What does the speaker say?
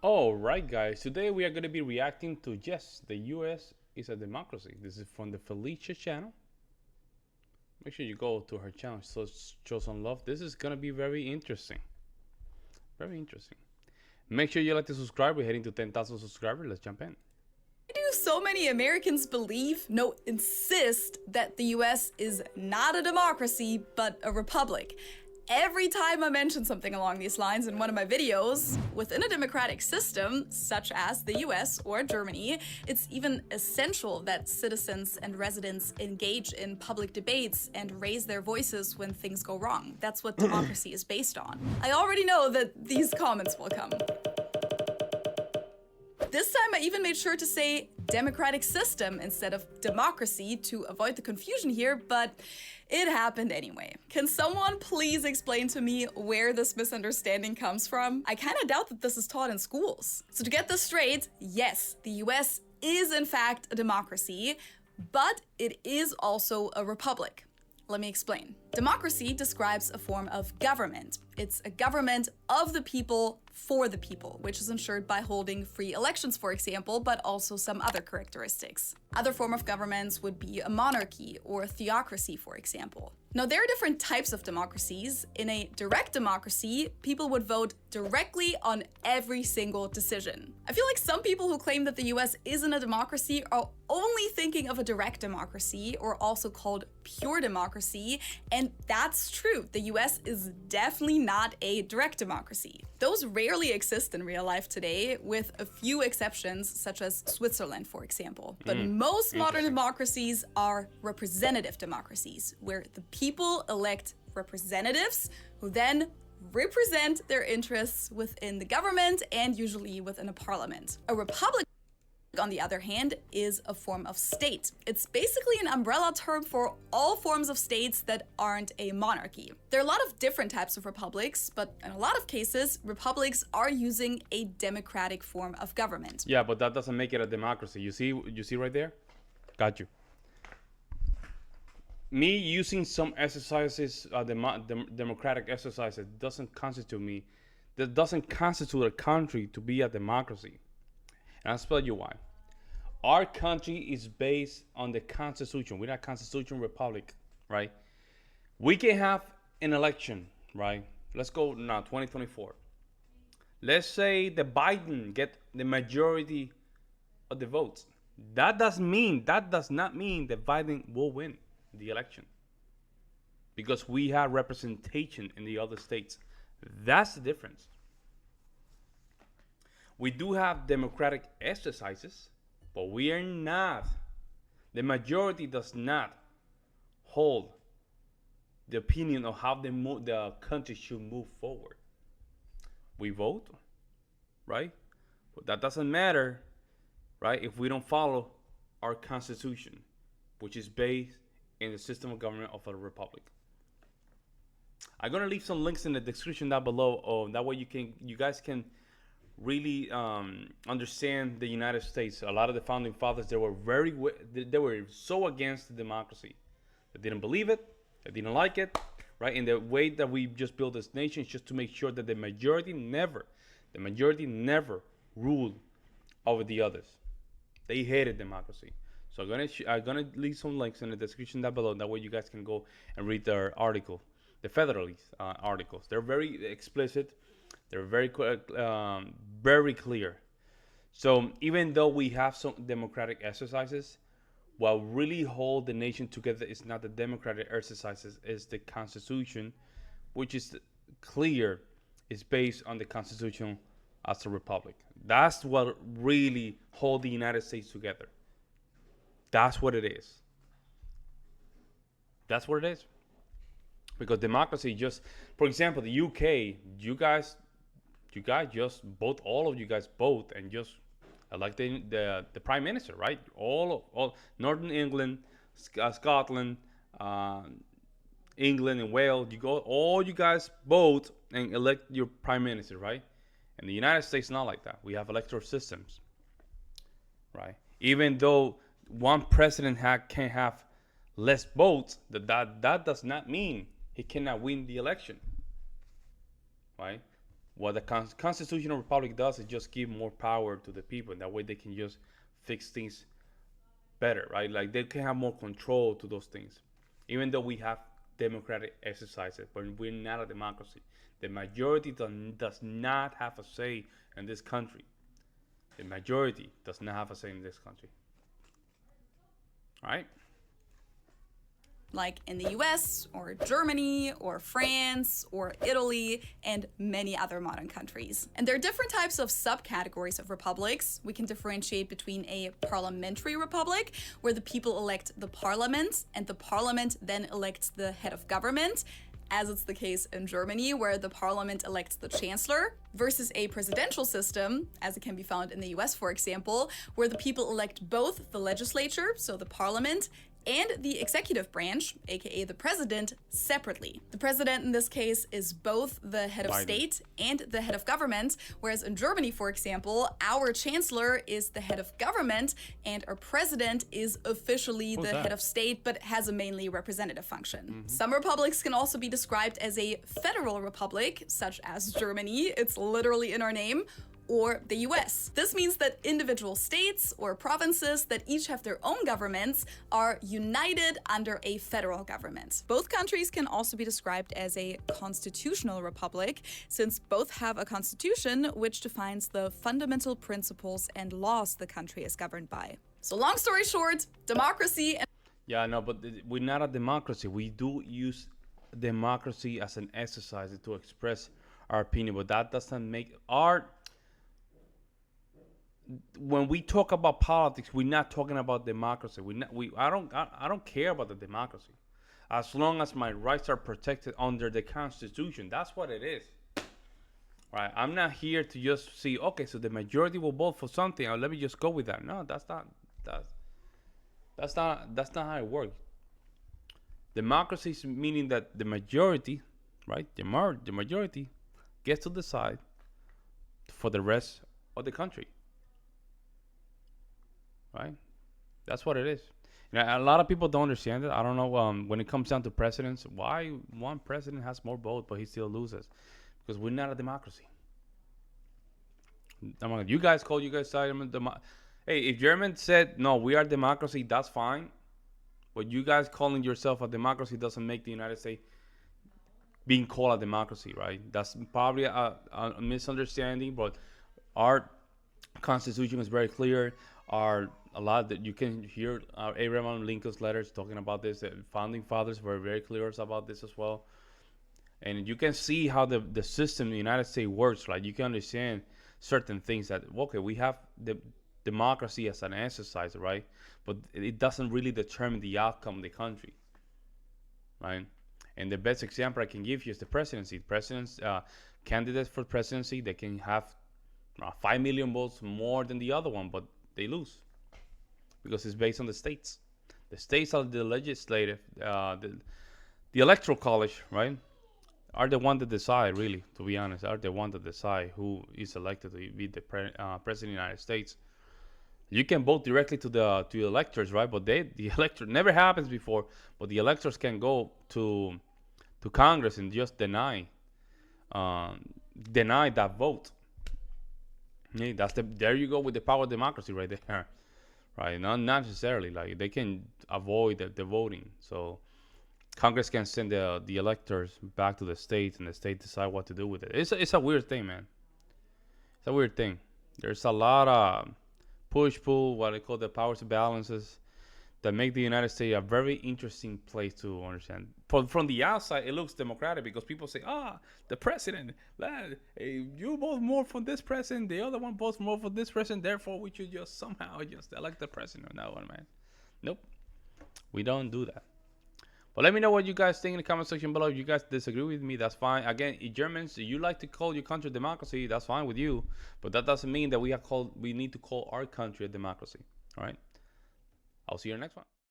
All right, guys. Today we are going to be reacting to yes, the U.S. is a democracy. This is from the Felicia channel. Make sure you go to her channel. So show some love. This is going to be very interesting. Very interesting. Make sure you like to subscribe. We're heading to 10,000 subscribers. Let's jump in. Why do so many Americans believe, no, insist, that the US is not a democracy, but a republic? Every time I mention something along these lines in one of my videos, within a democratic system, such as the US or Germany, it's even essential that citizens and residents engage in public debates and raise their voices when things go wrong. That's what democracy is based on. I already know that these comments will come. This time I even made sure to say democratic system instead of democracy to avoid the confusion here, but it happened anyway. Can someone please explain to me where this misunderstanding comes from? I kinda doubt that this is taught in schools. So to get this straight, yes, the US is in fact a democracy, but it is also a republic. Let me explain. Democracy describes a form of government. It's a government of the people for the people, which is ensured by holding free elections, for example, but also some other characteristics. Other form of governments would be a monarchy or a theocracy, for example. Now, there are different types of democracies. In a direct democracy, people would vote directly on every single decision. I feel like some people who claim that the US isn't a democracy are only thinking of a direct democracy, or also called pure democracy, and that's true. The US is definitely not a direct democracy. Those rarely exist in real life today, with a few exceptions, such as Switzerland, for example. But most modern democracies are representative democracies, where the people elect representatives who then represent their interests within the government and usually within a parliament. A republic, on the other hand, is a form of state. It's basically an umbrella term for all forms of states that aren't a monarchy. There are a lot of different types of republics, but in a lot of cases, republics are using a democratic form of government. Yeah, but that doesn't make it a democracy. You see right there? Got you. Me using some exercises, democratic exercises, doesn't constitute me. That doesn't constitute a country to be a democracy. And I'll spell you why. Our country is based on the Constitution. We're not a Constitution republic, right? We can have an election, right? Let's go now, 2024. Let's say the Biden get the majority of the votes. That does not mean that Biden will win the election, because we have representation in the other states. That's the difference. We do have democratic exercises, but we are not. The majority does not hold the opinion of how the country should move forward. We vote, right? But that doesn't matter, right, if we don't follow our constitution, which is based in the system of government of a republic. I'm gonna leave some links in the description down below. That way you guys can really understand the United States. A lot of the founding fathers, they were so against democracy. They didn't believe it. They didn't like it, right? And the way that we just built this nation is just to make sure that the majority never ruled over the others. They hated democracy. So I'm gonna leave some links in the description down below. That way you guys can go and read their article, the Federalist articles. They're very explicit. They're very clear. So even though we have some democratic exercises, what really hold the nation together is not the democratic exercises, it's the Constitution, which is clear, is based on the Constitution as a republic. That's what really hold the United States together. That's what it is. That's what it is. Because democracy just, for example, the UK, you guys just vote, all of you guys vote and just elect the prime minister, right? All Northern England, Scotland, England and Wales, all you guys vote and elect your prime minister, right? In the United States, not like that. We have electoral systems, right? Even though one president can have less votes, that does not mean he cannot win the election, right? what the constitutional republic does is just give more power to the people. And that way they can just fix things better, right? Like they can have more control to those things. Even though we have democratic exercises, but we're not a democracy. The majority does not have a say in this country. The majority does not have a say in this country. All right? Like in the US or Germany or France or Italy and many other modern countries. And there are different types of subcategories of republics. We can differentiate between a parliamentary republic, where the people elect the parliament and the parliament then elects the head of government, as it's the case in Germany, where the parliament elects the chancellor, versus a presidential system, as it can be found in the US, for example, where the people elect both the legislature, so the parliament, and the executive branch, aka the president, separately. The president in this case is both the head of state and the head of government, whereas in Germany, for example, our chancellor is the head of government and our president is officially the head of state, but has a mainly representative function. Some republics can also be described as a federal republic, such as Germany, it's literally in our name, or the US. This means that individual states or provinces that each have their own governments are united under a federal government. Both countries can also be described as a constitutional republic, since both have a constitution which defines the fundamental principles and laws the country is governed by. So long story short, democracy and Yeah, no, but we're not a democracy. We do use democracy as an exercise to express our opinion, but that doesn't make our... When we talk about politics, we're not talking about democracy. I don't care about the democracy, as long as my rights are protected under the Constitution. That's what it is, right? I'm not here to just see, okay, so the majority will vote for something, or let me just go with that. No, that's not how it works. Democracy is meaning that the majority, right? The majority gets to decide for the rest of the country. Right? That's what it is. A lot of people don't understand it. I don't know, when it comes down to presidents, why one president has more votes but he still loses. Because we're not a democracy. You guys say, hey, if German said, no, we are democracy, that's fine. But you guys calling yourself a democracy doesn't make the United States being called a democracy, right? That's probably a misunderstanding, but our Constitution is very clear. A lot that you can hear Abraham Lincoln's letters talking about this. The founding fathers were very clear about this as well. And you can see how the system in the United States works. Like you can understand certain things that, okay, we have the democracy as an exercise, right? But it doesn't really determine the outcome of the country, right? And the best example I can give you is the presidency. Presidents, candidates for presidency, they can have 5 million votes more than the other one, but they lose because it's based on the states. The states are the legislative, the electoral college, right, are the one that decide, really, to be honest, are the one that decide who is elected to be the president of the United States. You can vote directly to the electors, right? But the elector never happens before, but the electors can go to Congress and just deny that vote. Yeah, there you go with the power of democracy right there, right? Not necessarily, like they can avoid the voting. So Congress can send the electors back to the states, and the state decide what to do with it. It's a weird thing, man. It's a weird thing. There's a lot of push-pull, what I call the powers balances, that make the United States a very interesting place to understand. From the outside, it looks democratic because people say, the president, you vote more for this president, the other one votes more for this president, therefore we should just somehow just elect the president. No one, man. Nope. We don't do that. But let me know what you guys think in the comment section below. If you guys disagree with me, that's fine. Again, Germans, you like to call your country a democracy, that's fine with you. But that doesn't mean that we need to call our country a democracy. All right? I'll see you in the next one.